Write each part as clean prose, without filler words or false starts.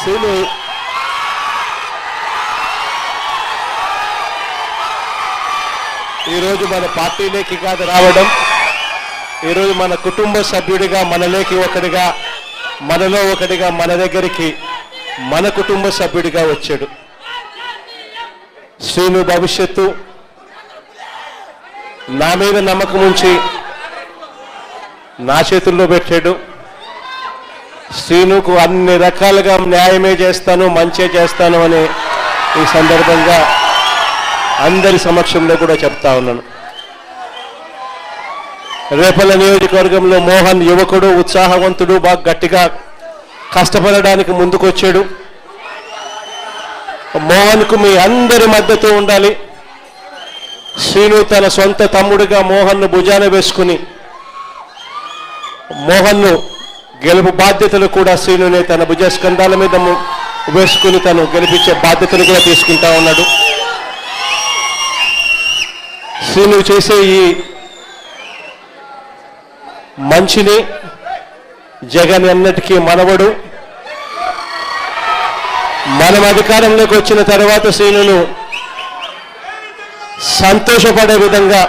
Scene ఈరోజు మన పార్టీలోకి కాదు రావడం, ఈరోజు మన కుటుంబ సభ్యుడిగా, మనలోకి ఒకటిగా, మనలో ఒకటిగా, మన దగ్గరికి మన కుటుంబ సభ్యుడిగా వచ్చాడు. శ్రీను భవిష్యత్తు నా మీద నమ్మకం ఉంచి నా చేతుల్లో పెట్టాడు. శ్రీనుకు అన్ని రకాలుగా న్యాయమే చేస్తాను, మంచే చేస్తాను అని ఈ సందర్భంగా అందరి సమక్షంలో కూడా చెప్తా ఉన్నాను. రేపల్ల నియోజకవర్గంలో మోహన్ యువకుడు, ఉత్సాహవంతుడు, బాగా గట్టిగా కష్టపడడానికి ముందుకొచ్చాడు. మోహన్కు మీ అందరి మద్దతు ఉండాలి. శ్రీను తన సొంత తమ్ముడిగా మోహన్ను భుజాన వేసుకుని మోహన్ను గెలుపు బాధ్యతలు కూడా శ్రీనునే తన భుజస్కంధాల మీద వేసుకుని తను గెలిపించే బాధ్యతలు కూడా తీసుకుంటా ఉన్నాడు. శ్రీను చేసే ఈ మంచిని జగన్ ఎన్నటికీ మనవడు. మనం అధికారంలోకి వచ్చిన తర్వాత శ్రీనును సంతోషపడే విధంగా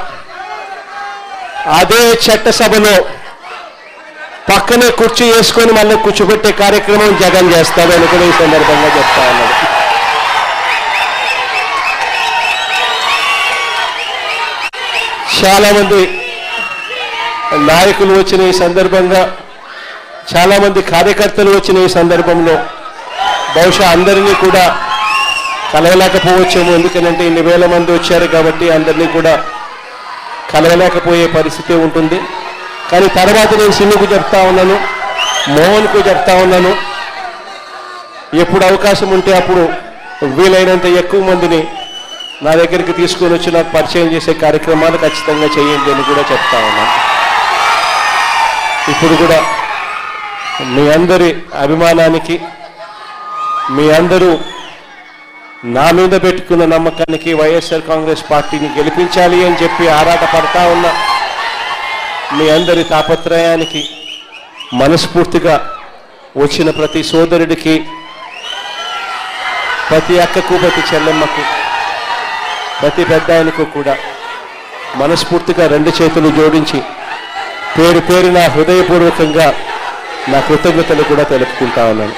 అదే చట్టసభలో పక్కనే కుర్చీ వేసుకొని మళ్ళీ కూర్చోబెట్టే కార్యక్రమం జగన్ చేస్తాడని కూడా ఈ సందర్భంగా చెప్తా ఉన్నాడు. చాలామంది నాయకులు వచ్చిన ఈ సందర్భంగా, చాలామంది కార్యకర్తలు వచ్చిన ఈ సందర్భంలో బహుశా అందరినీ కూడా కలవలేకపోవచ్చేమో. ఎందుకంటే ఇన్ని వేల మంది వచ్చారు కాబట్టి అందరినీ కూడా కలవలేకపోయే పరిస్థితి ఉంటుంది. కానీ తర్వాత నేను సిన్నుకు చెప్తా ఉన్నాను, మోహన్కు చెప్తా ఉన్నాను, ఎప్పుడు అవకాశం ఉంటే అప్పుడు వీలైనంత ఎక్కువ మందిని నా దగ్గరికి తీసుకొని వచ్చి నాకు పరిచయం చేసే కార్యక్రమాలు ఖచ్చితంగా చేయండి అని కూడా చెప్తా ఉన్నాను. ఇప్పుడు కూడా మీ అందరి అభిమానానికి, మీ అందరూ నా మీద పెట్టుకున్న నమ్మకానికి, వైఎస్ఆర్ కాంగ్రెస్ పార్టీని గెలిపించాలి అని చెప్పి ఆరాట పడతా ఉన్న మీ అందరి తాపత్రయానికి మనస్ఫూర్తిగా వచ్చిన ప్రతి సోదరుడికి, ప్రతి అక్కకు, ప్రతి చెల్లెమ్మకు, ప్రతి పెద్ద ఆయనకు కూడా మనస్ఫూర్తిగా రెండు చేతులు జోడించి పేరు పేరున హృదయపూర్వకంగా నా కృతజ్ఞతలు కూడా తెలుపుకుంటా ఉన్నాను.